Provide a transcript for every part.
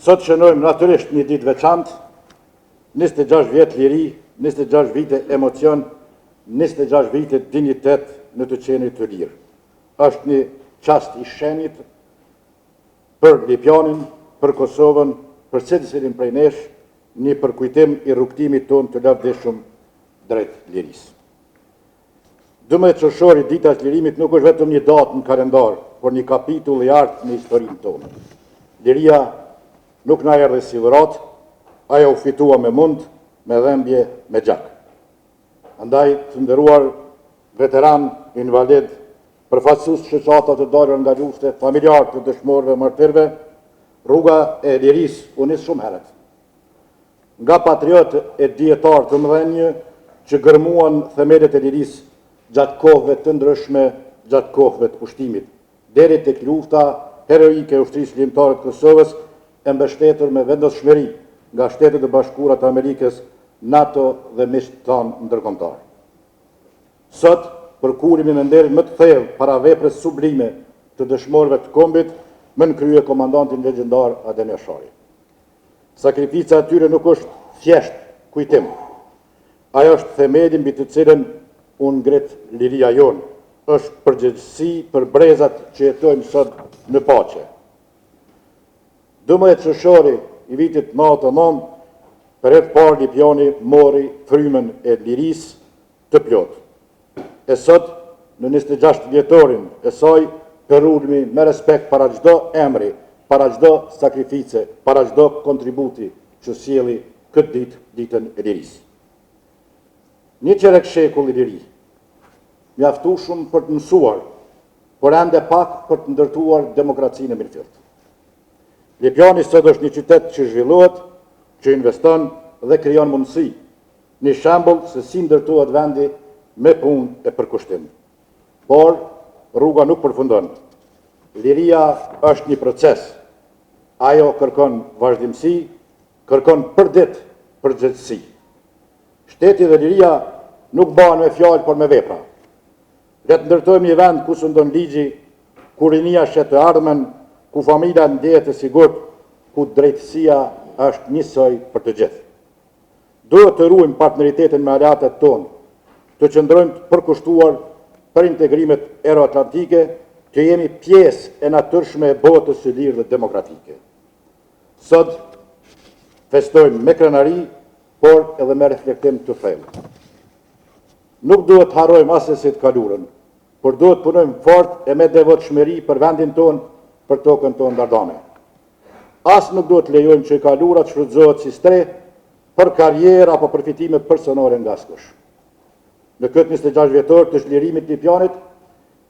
Sot shënojmë natyrisht një ditë veçantë, 26 vjet liri, 26 vite emocion, 26 vite dignitet në të qenit të lirë. Është një çast i shenjtë për Lipjanin, për Kosovën, për secilin prej nesh, një përkujtim i rrugtimit tonë të lavdishëm drejt lirisë. 12 qershori, dita e lirimit, nuk është vetëm një datë në kalendar, por një kapitull i artë në historinë tonë. Liria nuk na erdhi si dhurat, ajo u fitua me mund, me dhembje, me gjak. Andaj të nderuar veteran, invalid, përfaqësues shoqata të dalur nga lufte, familjar të dëshmorëve martirëve, rruga e lirisë u nis shumë herët. Nga patriotë e dietar të mëdhenj që gërmuan themelet e lirisë gjatë kohëve të ndryshme, gjatë kohëve të pushtimit, deri tek lufta heroike e ushtrisë ligjore të Kosovës, e mbështetur me vendosshmëri nga Shtetet e Bashkuara të Amerikës, NATO dhe miqtë tanë ndërkombëtar. Sot, përkurimi në nderin më të thellë para veprës sublime të dëshmorëve të kombit, më në krye komandantin legjendar Adem Jashari. Sakrifica e tyre nuk është thjesht kujtim. Ajo është themeli mbi të cilën unë ngrit liria jonë. Është përgjegjësi për brezat që jetojmë sot në paqe. 12 qershori i vitit 99, për herë të parë Lipjani mori frymën e lirisë të plotë. E sot, në 26 vjetorin e saj, përulmi me respekt para çdo emri, para çdo sakrifice, para çdo kontributi që sjeli këtë ditë, ditën e lirisë. Një qerek shekull i liri, mjaftueshëm për të mësuar, por ende pak për të ndërtuar demokracinë e mirëfillt. Lipjani sot është një qytet që zhvillohet, që investon dhe krijon mundësi, një shembull se si ndërtohet vendi me punë e përkushtim. Por rruga nuk përfundon. Liria është një proces. Ajo kërkon vazhdimsi, kërkon përdit përgjegjësi. Shteti dhe liria nuk bëhen me fjalë, por me vepra. Le të ndërtojmë një vend ku sundon ligji, ku rinia shet të ardhmen, ku familja ndjehet e sigurt, ku drejtësia është njësoj për të gjithë. Duhet të ruajmë partneritetin me aleatet tonë, të qëndrojmë të përkushtuar për integrimet euroatlantike, që jemi pjesë e natyrshme e botës së lirë dhe demokratike. Sot festojmë me krenari, por edhe me reflektim të thellë. Nuk duhet harrojmë asnjë të kalurën, por duhet punojmë fort e me devotshmëri për vendin tonë, për tokën tonë ndardane. As nuk duhet lejojmë që kalura të shfrytëzohet si streh për karrierë apo përfitime personale nga askush. Në këtë 26 vjetor të çlirimit të Lipjanit,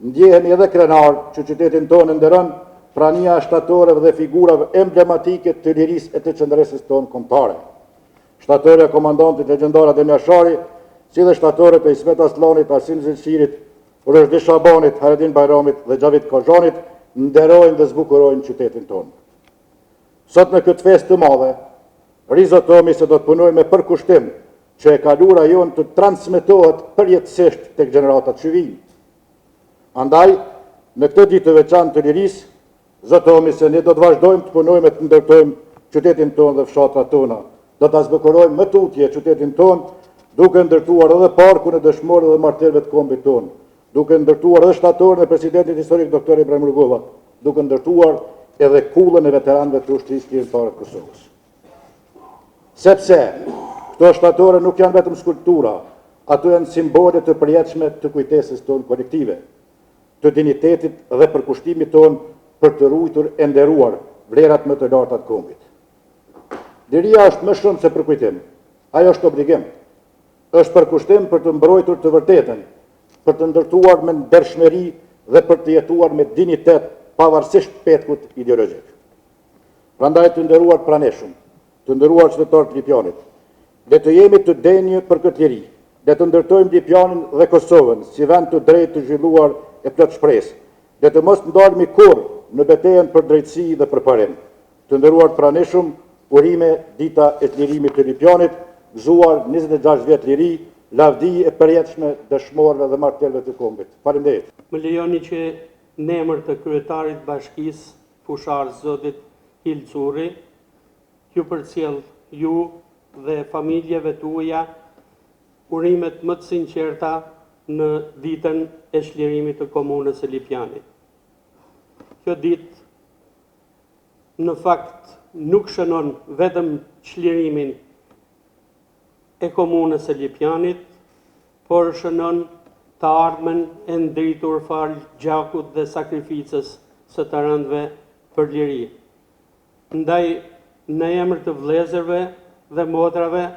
ndjehemi edhe krenar që qytetin tonë nderon prania e shtatorëve dhe figurave emblematike të lirisë e të qendresës tonë kombëtare. Shtatorja e komandantit legjendar Adem Jashari, si dhe shtatorët e Ismet Aslanit, Arsim Zelçirit, Rëshdi Shabanit, Haredin Bajramit dhe Xhavit Kozhanit nderojnë dhe zbukurojnë qytetin tonë. Sot në këtë festë të madhe, rizotomi se do të punojmë me përkushtim që e kalura jonë të transmetohet përjetësisht tek gjeneratat që vijnë. Andaj, në këtë ditë të veçantë të lirisë, zotomi se ne do të vazhdojmë të punojmë e të ndërtojmë qytetin tonë dhe fshatrat tona. Do të zbukurojmë më tutje qytetin tonë, duke ndërtuar edhe parkun e dëshmorëve dhe martirëve të kombit tonë, duke ndërtuar edhe shtatorën e presidentit historik Dr. Ibrahim Rugova, duke ndërtuar edhe kullën e veteranëve të ushtrisë ligjore të Kosovës. Sepse këto shtatore nuk janë vetëm skulptura, ato janë simbole të përjetshme të kujtesës tonë kolektive, të dinjitetit dhe përkushtimit tonë për të ruajtur e nderuar vlerat më të larta të kombit. Liria është më shumë se përkujtim, ajo është obligim. Është përkushtim për të mbrojtur të vërtetën, për të ndërtuar me ndershmëri dhe për të jetuar me dinjitet pavarësisht petkut ideologjik. Prandaj të nderuar praneshëm, të nderuar qytetarë të Lipjanit, le të jemi të denjë për këtë liri, le të ndërtojmë Lipjanin dhe Kosovën si vend të drejtë të zhvilluar e plot shpresë, le të mos ndalemi kurrë në betejën për drejtësi dhe për parim. Të nderuar praneshëm, urime dita e të lirimit të Lipjanit, gëzuar 26 vjet liri, lavdi e përjetshme dëshmorëve dhe martirëve të kombit. Faleminderit. Më lejoni që në emër të kryetarit bashkisë fushar zotit Hilcuri, ju përcjell ju dhe familjeve tuaja urimet më të sinqerta në ditën e çlirimit të komunës së Lipjanit. Kjo ditë në fakt nuk shënon vetëm çlirimin e komunës së Lipjanit, por shënon të ardhmen e ndritur fal gjakut dhe sakrificës së të rëndëve për liri. Ndaj, në emër të vëllezërve dhe motrave,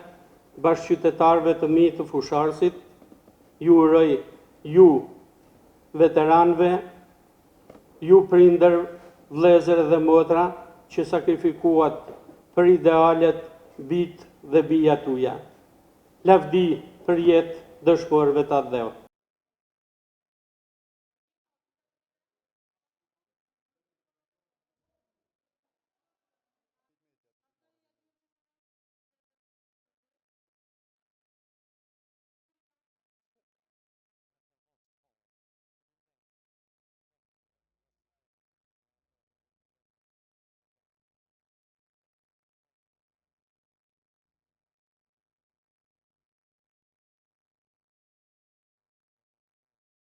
bashkëqytetarëve të mi të Fusharësit, ju uroj ju veteranëve, ju prindër, vëllezër dhe motra që sakrifikuat për idealet bit dhe bija tuja. Lavdi për jetë dëshmorëve të dheu.